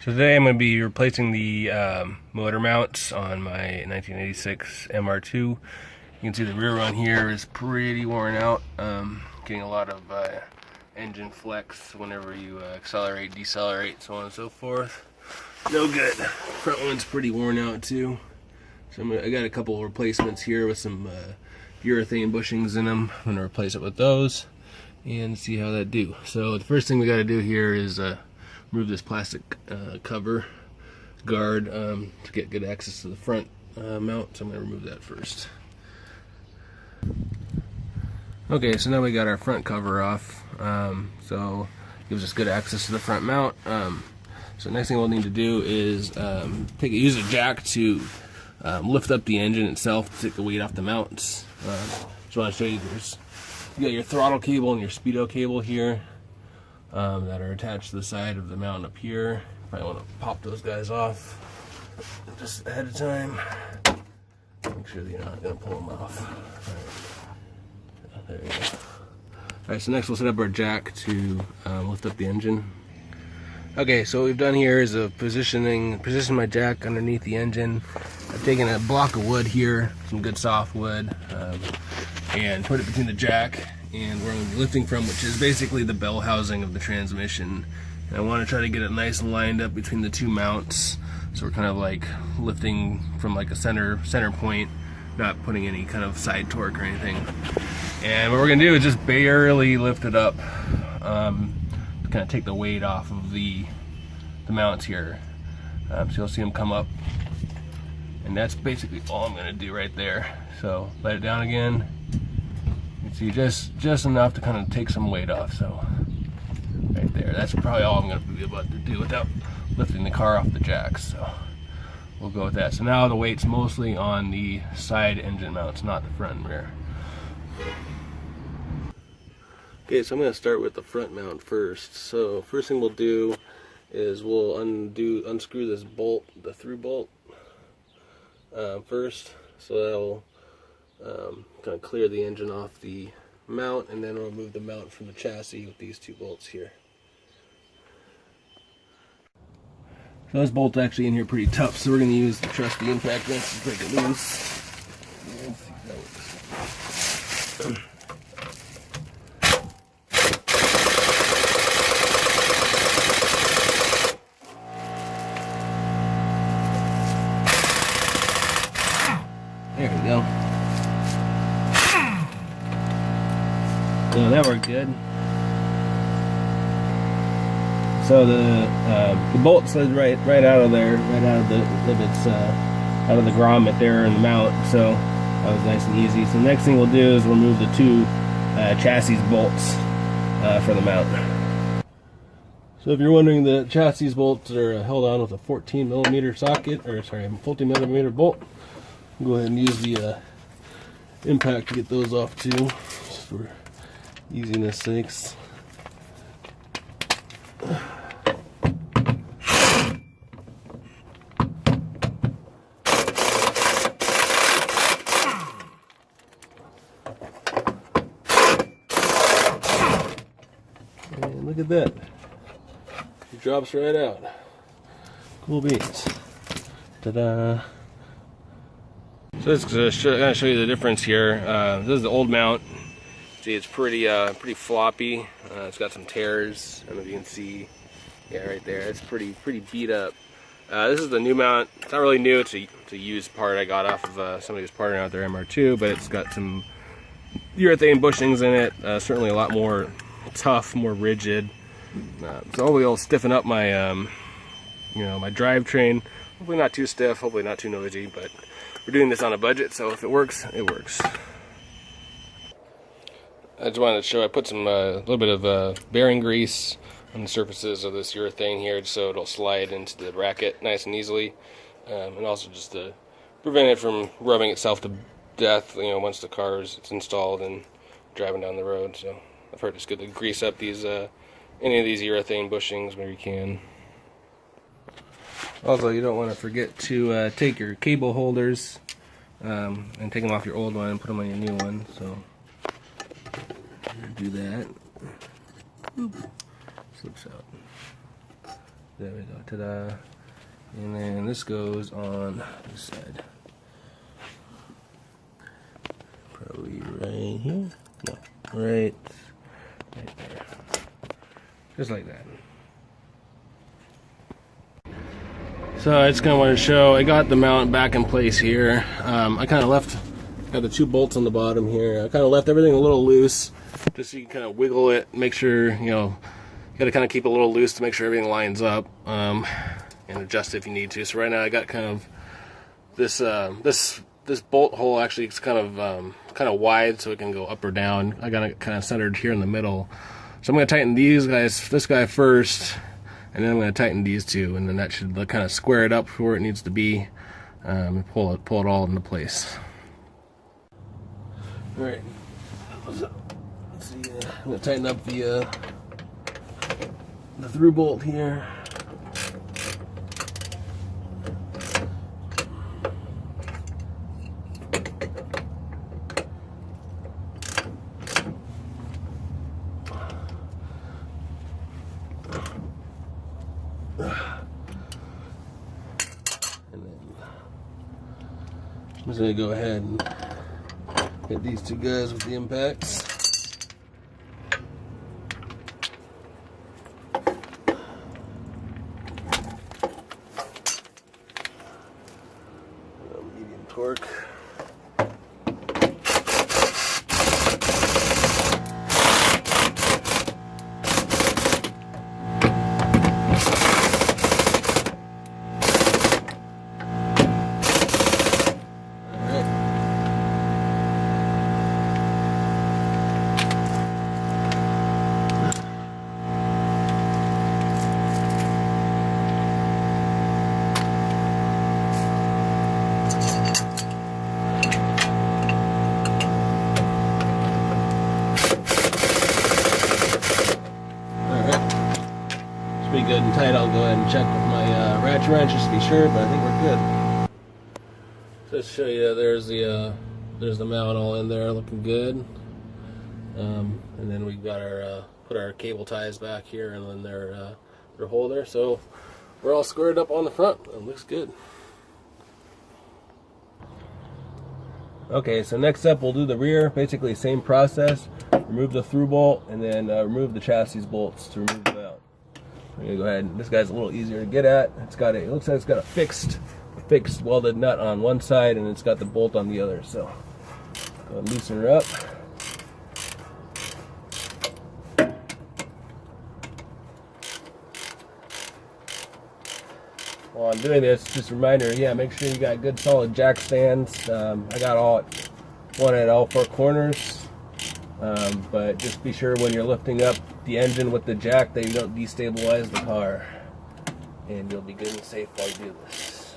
So today I'm going to be replacing the motor mounts on my 1986 MR2. You can see the rear one here is pretty worn out, getting a lot of engine flex whenever you accelerate, decelerate, so on and so forth. No good. Front one's pretty worn out too. So I got a couple of replacements here with some urethane bushings in them. I'm going to replace it with those and see how that do. So the first thing we got to do here is remove this plastic cover guard to get good access to the front mount. So I'm going to remove that first. Okay, so now we got our front cover off. So gives us good access to the front mount. So next thing we'll need to do is use a jack to lift up the engine itself to take the weight off the mounts. Just want to show you you got your throttle cable and your speedo cable here. That are attached to the side of the mount up here. Probably want to pop those guys off just ahead of time. Make sure that you're not going to pull them off. Alright. There you go. Alright, so next we'll set up our jack to lift up the engine. Okay, so what we've done here is position my jack underneath the engine. I've taken a block of wood here, some good soft wood, and put it between the jack and where I'm going to be lifting from, which is basically the bell housing of the transmission. And I want to try to get it nice and lined up between the two mounts, so we're kind of like lifting from like a center point, not putting any kind of side torque or anything. And what we're going to do is just barely lift it up, to kind of take the weight off of the mounts here. So you'll see them come up, and that's basically all I'm going to do right there. So let it down again. See, just enough to kind of take some weight off. So right there, that's probably all I'm going to be able to do without lifting the car off the jacks. So we'll go with that. So now the weight's mostly on the side engine mounts, not the front and rear. Okay, so I'm going to start with the front mount first. So first thing we'll do is we'll unscrew this bolt, the through bolt, first. So that'll kind of clear the engine off the mount, and then we'll remove the mount from the chassis with these two bolts here. So this bolt's actually in here pretty tough, so we're going to use the trusty impact wrench to break it loose. There we go. So that worked good. So the bolt slid right out of there, right out of out of the grommet there in the mount. So that was nice and easy. So the next thing we'll do is remove the two chassis bolts for the mount. So if you're wondering, the chassis bolts are held on with a 14mm socket, or sorry, 14mm bolt. Go ahead and use the impact to get those off too, just for easiness sakes. And look at that. It drops right out. Cool beans. Ta-da! So this is going to show you the difference here. This is the old mount. See, it's pretty floppy. It's got some tears. I don't know if you can see. Yeah, right there. It's pretty beat up. This is the new mount. It's not really new. It's a used part I got off of somebody who's parting out their MR2, but it's got some urethane bushings in it. Certainly a lot more tough, more rigid. So hopefully it'll stiffen up my my drivetrain. Hopefully not too stiff. Hopefully not too noisy, but we're doing this on a budget, so if it works, it works. I just wanted to show I put some little bit of bearing grease on the surfaces of this urethane here, so it'll slide into the bracket nice and easily, and also just to prevent it from rubbing itself to death. Once the car is installed and driving down the road. So I've heard it's good to grease up these any of these urethane bushings where you can. Also, you don't want to forget to take your cable holders and take them off your old one and put them on your new one. So do that. Oop. Slips out. There we go, ta-da. And then this goes on this side. Probably right here. No, right there. Just like that. So I just kind of wanted to show, I got the mount back in place here. I kind of left, got the 2 bolts on the bottom here. I kind of left everything a little loose, just so you can kind of wiggle it, make sure, you know, you got to kind of keep it a little loose to make sure everything lines up, and adjust if you need to. So right now I got kind of this this bolt hole actually is kind of wide, so it can go up or down. I got it kind of centered here in the middle. So I'm going to tighten these guys, this guy first, and then I'm going to tighten these 2, and then that should kind of square it up where it needs to be, and pull it all into place. All right, let's see. I'm going to tighten up the through bolt here. And then I'm just going to go ahead and hit these 2 guys with the impacts. Medium torque. Pretty good and tight. I'll go ahead and check with my ratchet wrench just to be sure, but I think we're good. So let's show you. There's the mount all in there, looking good. And then we've got our put our cable ties back here, and then their holder. So we're all squared up on the front. It looks good. Okay, so next up we'll do the rear. Basically, same process. Remove the through bolt, and then remove the chassis bolts to remove the mount. I'm gonna go ahead, and this guy's a little easier to get at. It looks like it's got a fixed welded nut on one side, and it's got the bolt on the other. So go and loosen her up. While I'm doing this, just a reminder, yeah, make sure you got good solid jack stands. I got one at all 4 corners. But just be sure when you're lifting up the engine with the jack that you don't destabilize the car, and you'll be good and safe while you do this.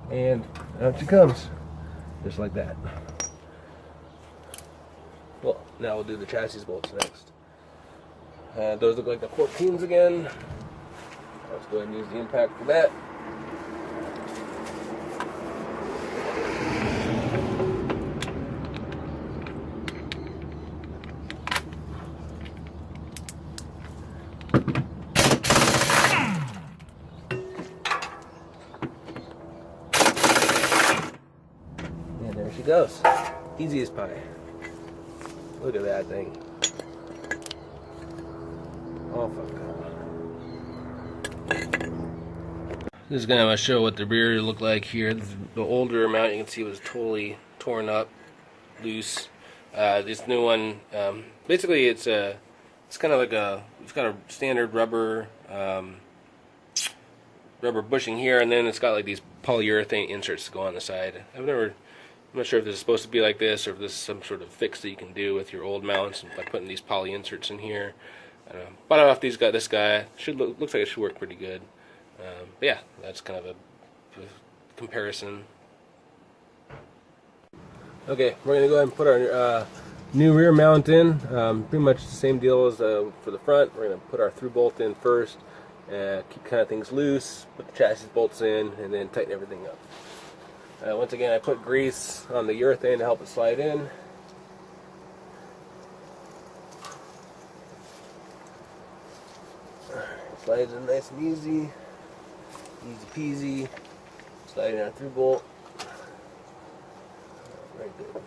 And out she comes, just like that. Well, now we'll do the chassis bolts next. Those look like the 14s again. Let's go ahead and use the impact for that. And there she goes. Easy as pie. Look at that thing. Oh, fuck. This is going to show what the rear looked like here. The older mount you can see was totally torn up, loose. This new one, basically it's kind of like it's got a standard rubber bushing here, and then it's got like these polyurethane inserts to go on the side. I'm not sure if this is supposed to be like this, or if this is some sort of fix that you can do with your old mounts by putting these poly inserts in here. But off this guy looks like it should work pretty good. But yeah, that's kind of a comparison. Okay, we're going to go ahead and put our new rear mount in. Pretty much the same deal as for the front. We're going to put our through bolt in first, keep kind of things loose, put the chassis bolts in, and then tighten everything up. Once again, I put grease on the urethane to help it slide in. Slides in nice and easy. Easy peasy. Slide in our through bolt. Very good.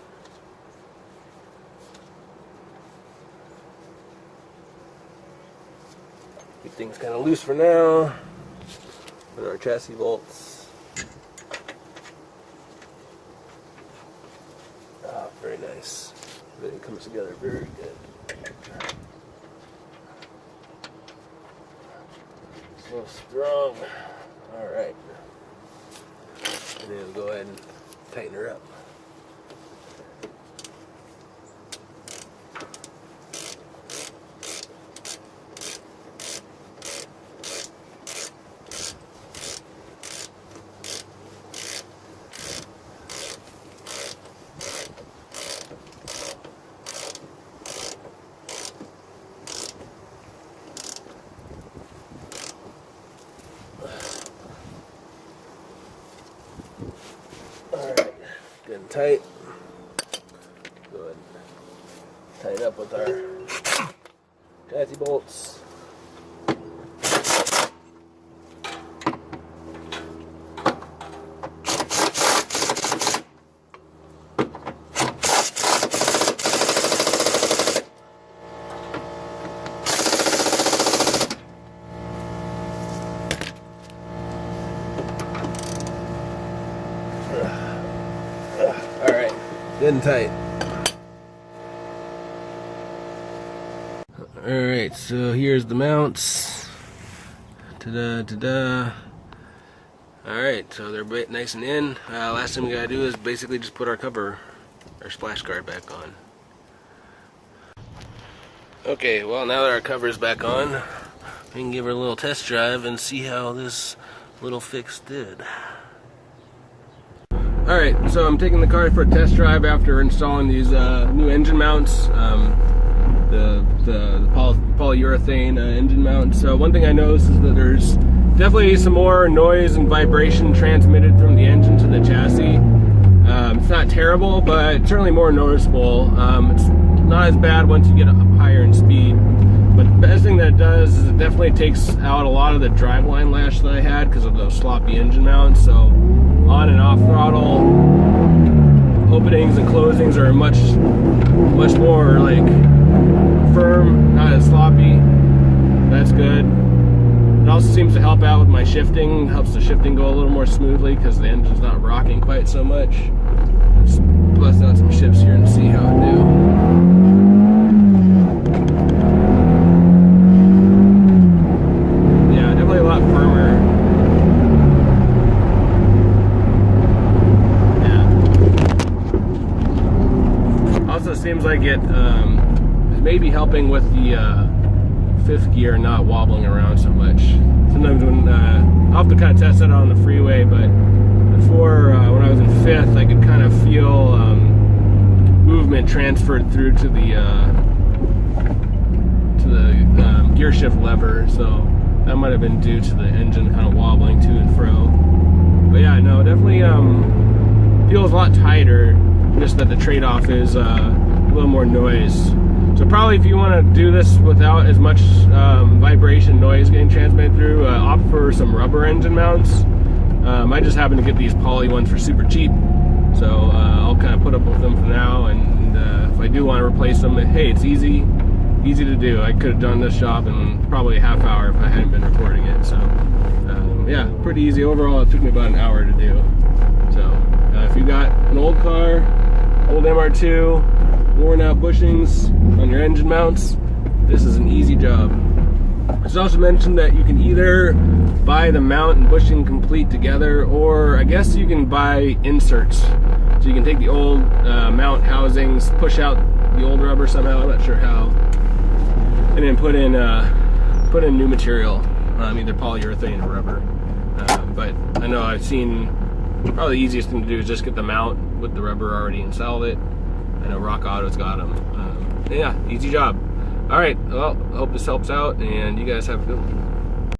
Keep things kind of loose for now. Put our chassis bolts. Ah, very nice. Everything comes together very good. So strong. Alright. And then we'll go ahead and tighten her up. Alright, good and tight. Go ahead and tighten up with our chassis bolts. Alright, good and tight. Alright, so here's the mounts. Ta-da, ta-da. Alright, so they're nice and in. Last thing we gotta do is basically just put our cover, our splash guard back on. Okay, well now that our cover's back on, we can give her a little test drive and see how this little fix did. Alright, so I'm taking the car for a test drive after installing these new engine mounts, the polyurethane engine mount. So one thing I noticed is that there's definitely some more noise and vibration transmitted from the engine to the chassis. It's not terrible, but it's certainly more noticeable. It's not as bad once you get up higher in speed. But the best thing that it does is it definitely takes out a lot of the driveline lash that I had because of those sloppy engine mounts. So on and off throttle openings and closings are much more like firm, not as sloppy. That's good. It also seems to help out with my shifting, helps the shifting go a little more smoothly because the engine's not rocking quite so much. Let's bust out some shifts here and see how it do. A lot firmer. Yeah. Also seems like it is maybe helping with the fifth gear not wobbling around so much. Sometimes when I'll have to kind of test that out on the freeway, but before when I was in fifth, I could kind of feel movement transferred through to the gear shift lever. So that might have been due to the engine kind of wobbling to and fro. But yeah, no, definitely feels a lot tighter, just that the trade-off is a little more noise. So probably if you want to do this without as much vibration noise getting transmitted through, opt for some rubber engine mounts. I just happen to get these poly ones for super cheap, so I'll kind of put up with them for now, and if I do want to replace them, hey, it's easy to do. I could have done this job in probably a half hour if I hadn't been recording it. So yeah, pretty easy. Overall, it took me about an hour to do. So if you got an old car, old MR2, worn out bushings on your engine mounts, this is an easy job. I should also mention that you can either buy the mount and bushing complete together, or I guess you can buy inserts. So you can take the old mount housings, push out the old rubber somehow, I'm not sure how, and then put in new material, either polyurethane or rubber. But I know I've seen probably the easiest thing to do is just get the mount with the rubber already installed it. I know Rock Auto's got them. Yeah, easy job. All right, well, I hope this helps out, and you guys have a good one.